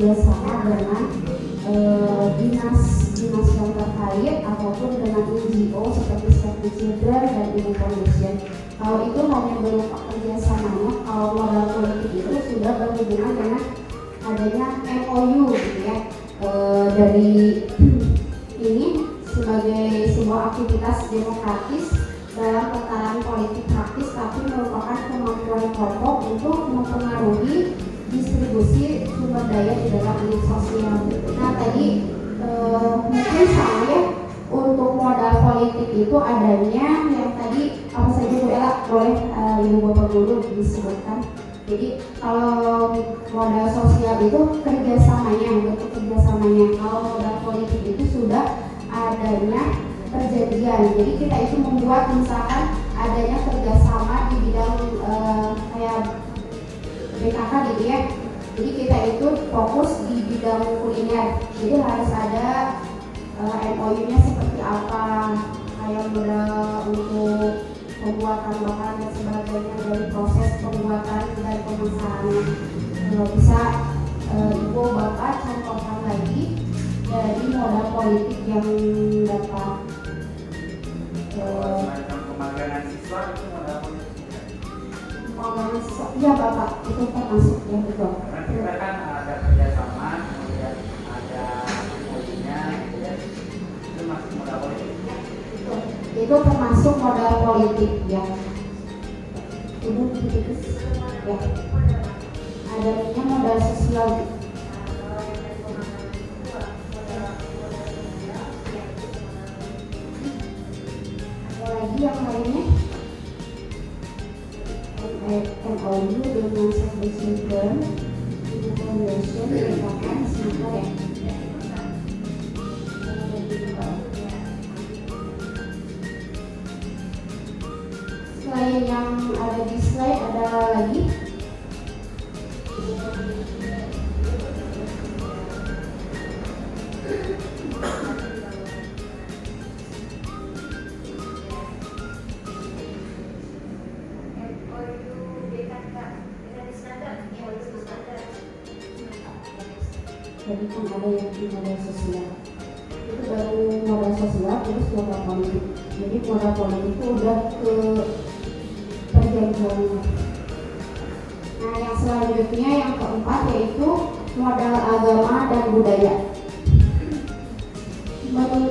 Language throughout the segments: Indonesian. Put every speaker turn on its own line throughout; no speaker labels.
kerjasama dengan dinas yang terkait ataupun dengan NGO seperti Save the Children dan Ibu Foundation. Kalau itu hanya berupa kerjasamanya, kalau modal politik itu sudah berhubungan dengan adanya MOU gitu ya, dari ini sebagai sebuah aktivitas demokratis dalam tataran politik praktis, tapi merupakan kemampuan kelompok untuk mempengaruhi distribusi sumber daya di dalam elit sosial. Nah tadi mungkin sama ya, untuk modal politik itu adanya yang tadi apa saja Bu Ella, boleh Ibu Bapak Guru disebutkan. Jadi kalau modal sosial itu kerjasamanya, bentuk kerjasamanya. Kalau modal politik itu sudah adanya perjanjian. Jadi kita itu membuat misalkan adanya kerjasama di bidang kayak BKK gitu ya. Jadi kita itu fokus di bidang kuliner. Jadi harus ada MOU-nya seperti apa, kayak modal untuk pembuatan makanan dan sebagainya, dari proses pembuatan dan pemasarannya. Bisa Ibu Bapak contohkan lagi dari modal politik yang dapat
semacam pemagangan siswa itu modal politik.
pemagangan siswa, iya Bapak, itu termasuk ya betul.
Karena kita kan ada kerjasama, kemudian ada MOU-nya, itu masuk modal politik.
Itu termasuk modal politik ya. Ibu ya. Adanya modal sosial. Ada lagi yang lainnya? MOU dengan Save the Children, Ibu Foundation, merupakan sebentar ya. Selain yang ada di slide, ada lagi? Jadi kan ada yang di modal sosial. Itu baru modal sosial, terus modal politik. Jadi modal politik itu udah ke perjanjiannya. Nah yang selanjutnya yang keempat yaitu modal agama dan budaya. Modal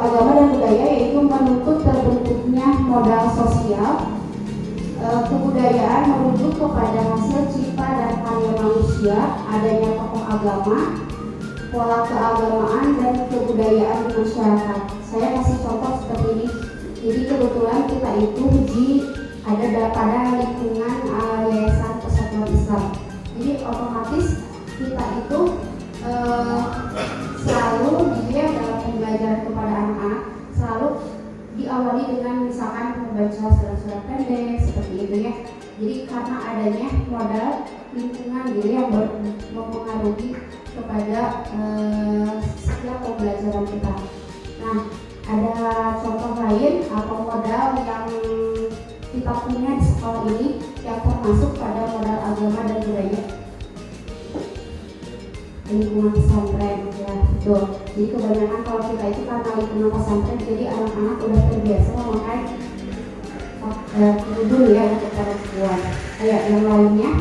agama dan budaya yaitu menuntut terbentuknya modal sosial. Kebudayaan merujuk kepada hasil cipta dan karya manusia, adanya tokoh agama, pola keagamaan dan kebudayaan di masyarakat. Saya kasih contoh seperti ini. Jadi kebetulan kita itu ada pada lingkungan Yayasan Persatuan Islam. Jadi otomatis kita itu selalu dia dalam pembelajaran kepada anak-anak selalu diawali dengan misalkan membaca surat-surat pendek seperti itu ya. Jadi karena adanya modal lingkungan gitu yang mempengaruhi kepada setiap pembelajaran kita. Nah, ada contoh lain atau modal yang kita punya di sekolah ini yang termasuk pada modal agama dan budaya. Lingkungan pesantren ya, betul. Jadi kebanyakan kalau kita itu karena lingkungan pesantren, jadi anak-anak udah terbiasa memakai kerudung ya untuk perempuan. Kayak yang lainnya.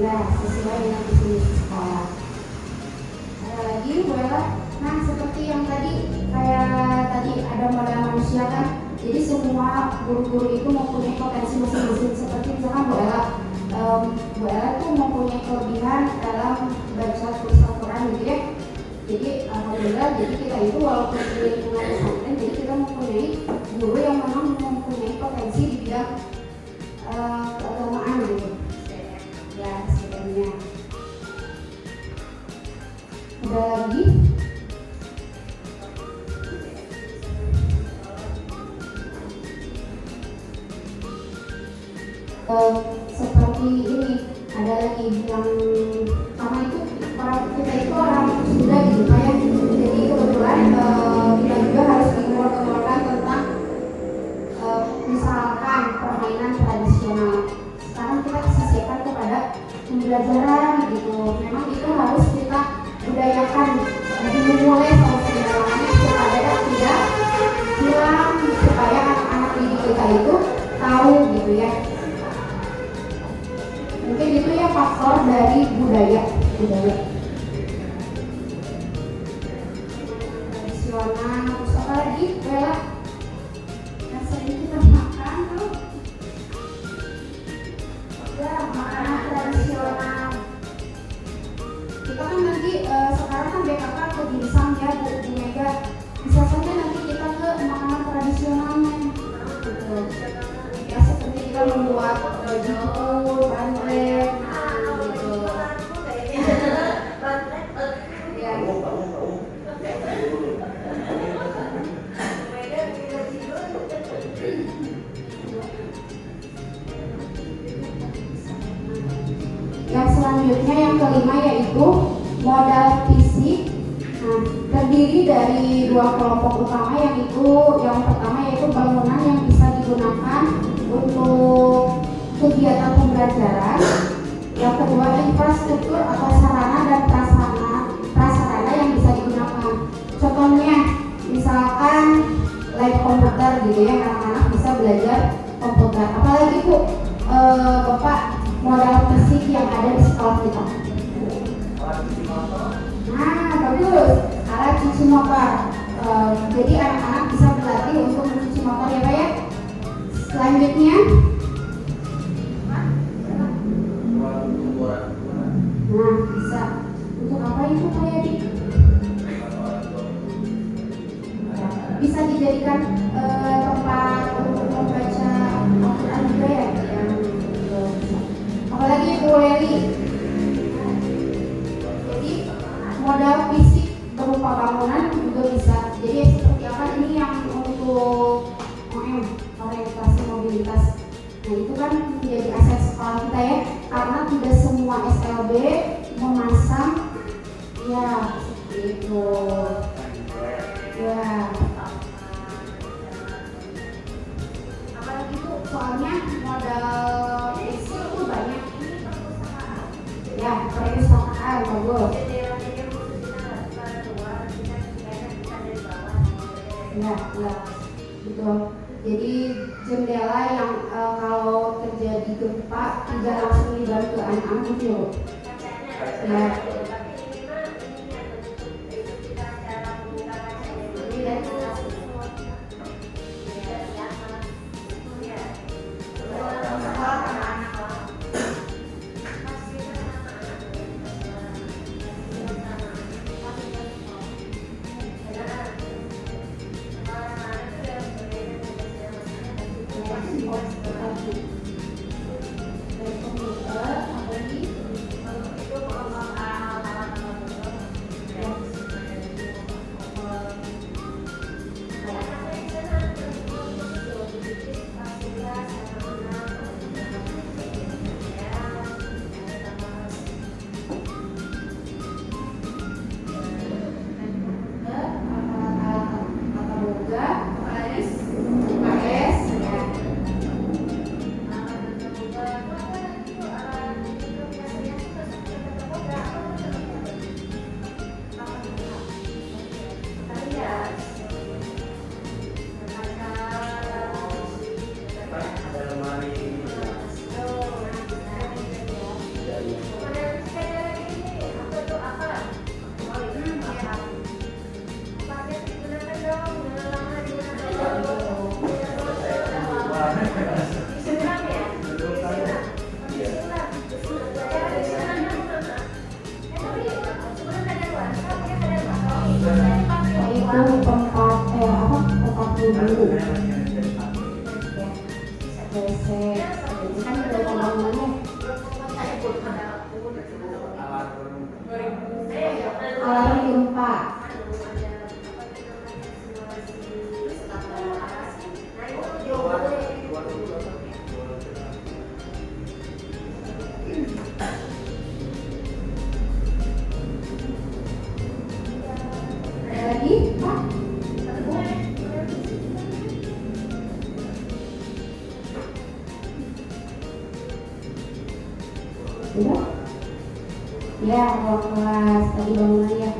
Ya, sesuai dengan visi sekolah. Ada lagi, boleh. Nah, seperti yang tadi, kayak tadi ada modal manusia kan. Jadi semua guru-guru itu mempunyai potensi masing-masing. Seperti misalkan Bu Ella tuh mempunyai kelebihan dalam baca tulis Al-Quran gitu ya. Jadi alhamdulillah, jadi kita itu walaupun di lingkungan pesantren, jadi kita mempunyai guru yang memang mempunyai potensi di bidang keagamaan gitu. Ya, sebenarnya. Ada lagi? seperti ini ada lagi yang karena itu kita itu orang Sunda gitu ya, jadi kebetulan kita juga harus mengeluarkan tentang misalkan permainan tradisional. Sekarang kita sisihkan kepada pembelajaran gitu. Memang itu harus kita budayakan dimulai sama segalanya supaya tidak hilang, supaya anak-anak didik kita itu tahu gitu ya. Mungkin itu ya faktor dari budaya. Tradisional, terus apa lagi? Bella, yang sering kita makan tuh ya makanan tradisional. Kita kan nanti sekarang kan BKK ke Ginsang ya Bu Mega. Bisa saja nanti kita ke makanan tradisionalnya gitu. Ya seperti kita membuat baju bandrek gitu. Ya. Yang selanjutnya yang kelima yaitu modal fisik. Nah, terdiri dari dua kelompok utama yaitu yang pertama yaitu bangunan yang bisa digunakan untuk kegiatan pembelajaran. Yang kedua infrastruktur atau sarana dan prasarana yang bisa digunakan. Contohnya misalkan lab komputer gitu ya, anak-anak bisa belajar komputer. Apalagi Bu, Bapak modal fisik yang ada di sekolah kita. Nah, bagus. Alat cuci motor. Jadi anak-anak bisa berlatih untuk mencuci motor ya Pak ya. Selanjutnya, nah bisa. Untuk apa itu Pak Yadi? Bisa dijadikan tempat untuk membaca Al-Quran juga ya. Apalagi Bu Leli. Jadi modal fisik berupa bangunan juga bisa. Jadi seperti apa ini yang untuk OM, orientasi mobilitas. Nah itu kan menjadi aset sekolah kita ya, karena tidak semua SLB memasang ya seperti itu. Ya. Apalagi Bu, soalnya modal fisik itu banyak. Ya, perpustakaan bagus. Ya, betul. Jadi jendela yang kalau terjadi gempa tidak langsung dibantu anak-anak gitu. Ya. Sudah? Ya, ruang kelas tadi bangunan ya.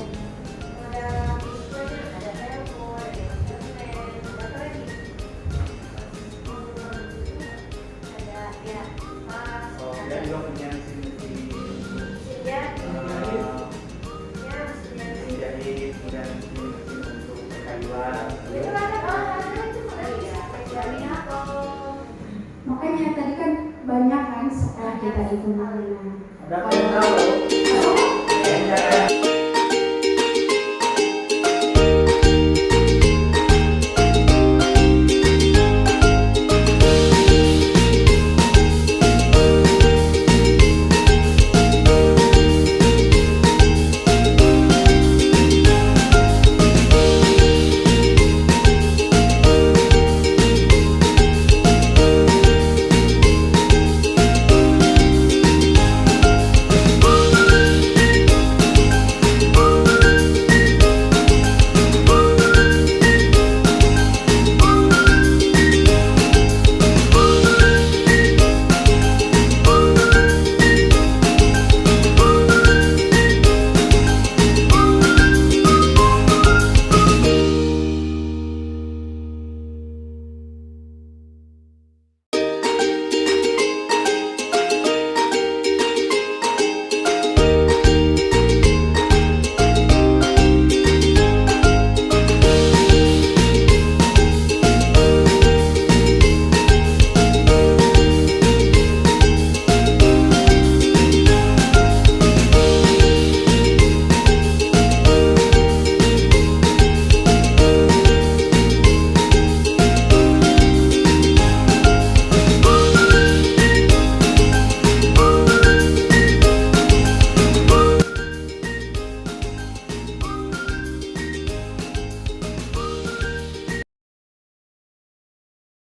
Oh, dia juga punya mesin jahit, kemudian mesin untuk perkayuan.
Makanya tadi kan banyak kan sekolah kita itu namanya.
Ada yang tahu